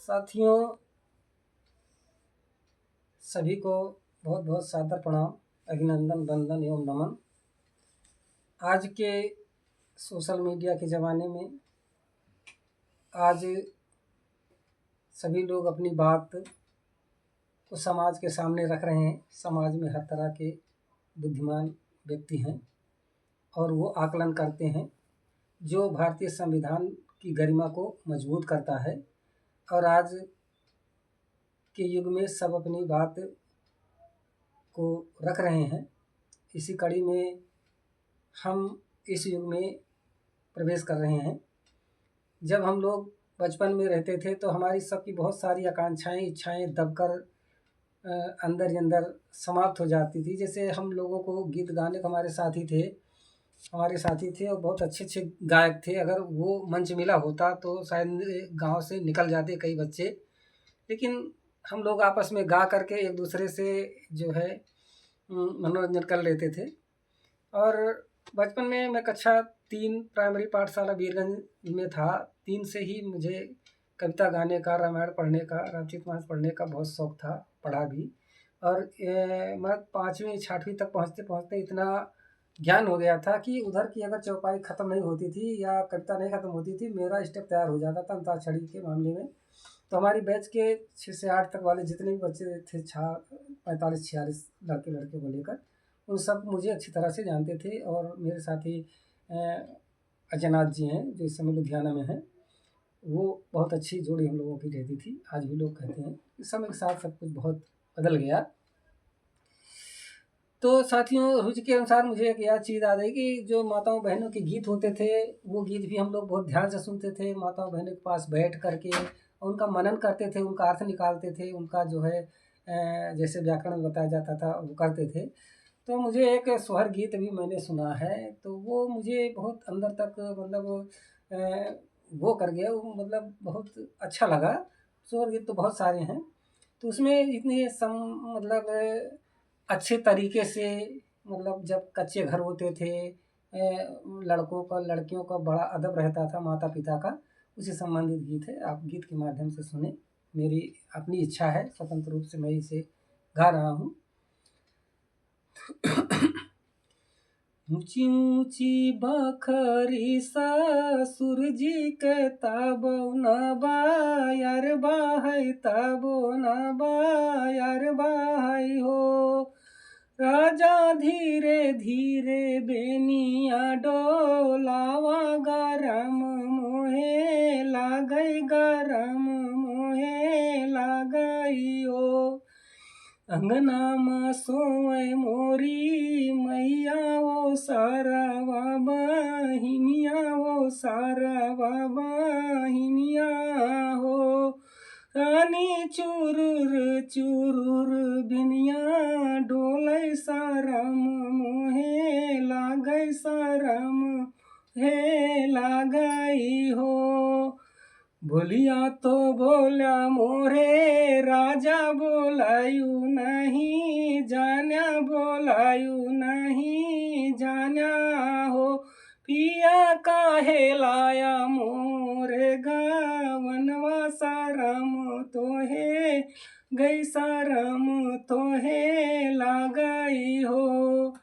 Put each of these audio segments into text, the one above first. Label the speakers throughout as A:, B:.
A: साथियों, सभी को बहुत बहुत सादर प्रणाम, अभिनंदन, वंदन एवं नमन। आज के सोशल मीडिया के ज़माने में आज सभी लोग अपनी बात को समाज के सामने रख रहे हैं। समाज में हर तरह के बुद्धिमान व्यक्ति हैं और वो आकलन करते हैं जो भारतीय संविधान की गरिमा को मजबूत करता है। और आज के युग में सब अपनी बात को रख रहे हैं। इसी कड़ी में हम इस युग में प्रवेश कर रहे हैं। जब हम लोग बचपन में रहते थे तो हमारी सबकी बहुत सारी आकांक्षाएं, इच्छाएं दबकर अंदर ही अंदर समाप्त हो जाती थी। जैसे हम लोगों को गीत गाने के हमारे साथी थे और बहुत अच्छे अच्छे गायक थे। अगर वो मंच मिला होता तो शायद गांव से निकल जाते कई बच्चे, लेकिन हम लोग आपस में गा करके एक दूसरे से जो है मनोरंजन कर लेते थे। और बचपन में मैं कक्षा 3 प्राइमरी पाठशाला वीरगंज में था। 3 से ही मुझे कविता गाने का, रामायण पढ़ने का, रामचरितमानस पढ़ने का बहुत शौक़ था, पढ़ा भी। और मैं 5वीं 6वीं तक पहुँचते पहुँचते इतना ज्ञान हो गया था कि उधर की अगर चौपाई ख़त्म नहीं होती थी या कविता नहीं ख़त्म होती थी, मेरा स्टेप तैयार हो जाता था अंताक्षरी के मामले में। तो हमारी बैच के 6 से 8 तक वाले जितने भी बच्चे थे, 45-46 लड़के को लेकर, उन सब मुझे अच्छी तरह से जानते थे। और मेरे साथी अजयनाथ जी हैं जो इस समय लुधियाना में हैं, वो बहुत अच्छी जोड़ी हम लोगों की रहती थी। आज भी लोग कहते हैं कि समय के साथ सब कुछ बहुत बदल गया। तो साथियों, रुचि के अनुसार मुझे एक यह चीज़ याद है कि जो माताओं बहनों के गीत होते थे, वो गीत भी हम लोग बहुत ध्यान से सुनते थे। माताओं बहनों के पास बैठ करके उनका मनन करते थे, उनका अर्थ निकालते थे, उनका जो है जैसे व्याकरण बताया जाता था वो करते थे। तो मुझे एक सोहर गीत भी मैंने सुना है, तो वो मुझे बहुत अंदर तक मतलब वो कर गया, वो मतलब बहुत अच्छा लगा। सोहर गीत तो बहुत सारे हैं, तो उसमें इतने मतलब अच्छे तरीके से, मतलब जब कच्चे घर होते थे, लड़कों का लड़कियों का बड़ा अदब रहता था माता पिता का, उसी संबंधित गीत है। आप गीत के माध्यम से सुने। मेरी अपनी इच्छा है, स्वतंत्र रूप से मैं इसे गा रहा हूँ। ऊंची ऊंची बखरी ससुर जी के ताबो न बायर बाहै, ताबो न बायर बाहै हो। राजा धीरे धीरे बेनिया डोलावा, गरम मोहे लागई, गरम मोहे लागई हो। अंगना में सोए मोरी मैया, वो सारावा बहिनिया, वो सारावा बहिनिया हो। रानी चुरुर चुरुर बिनिया डोलै, शरम मोहे लागै, शरम हे लागई हो। बोलिया तो बोल्या मोरे राजा, बोलायू नहीं जान्या, बोलायू नहीं जान्या हो। पिया काहे लाया मोरे गावनवा, शरम तोहे गई, शरम तोहे लागई हो।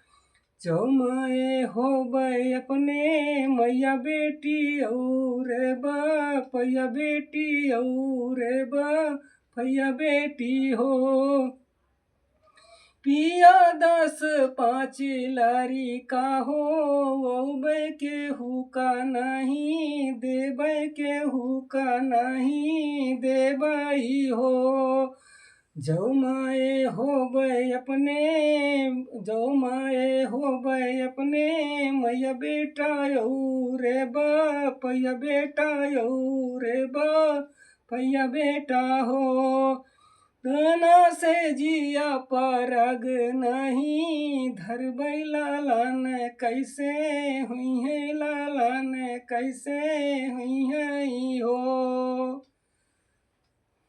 A: चौमाए होबै अपने मैया बेटी और बपैया बेटी और बपैया बेटी हो। पिया 10-5 लड़िका हो, औबै केहू का नहीं देबै, केहू का नहीं देबै हो। जौ माए होबै अपने, जौ माए होबै अपने मैया बेटा और बपैया बेटा और बपैया बेटा हो। दाना से जिया परग नहीं धरबै, लालन कैसे हुई है, लालन कैसे हुई है हो।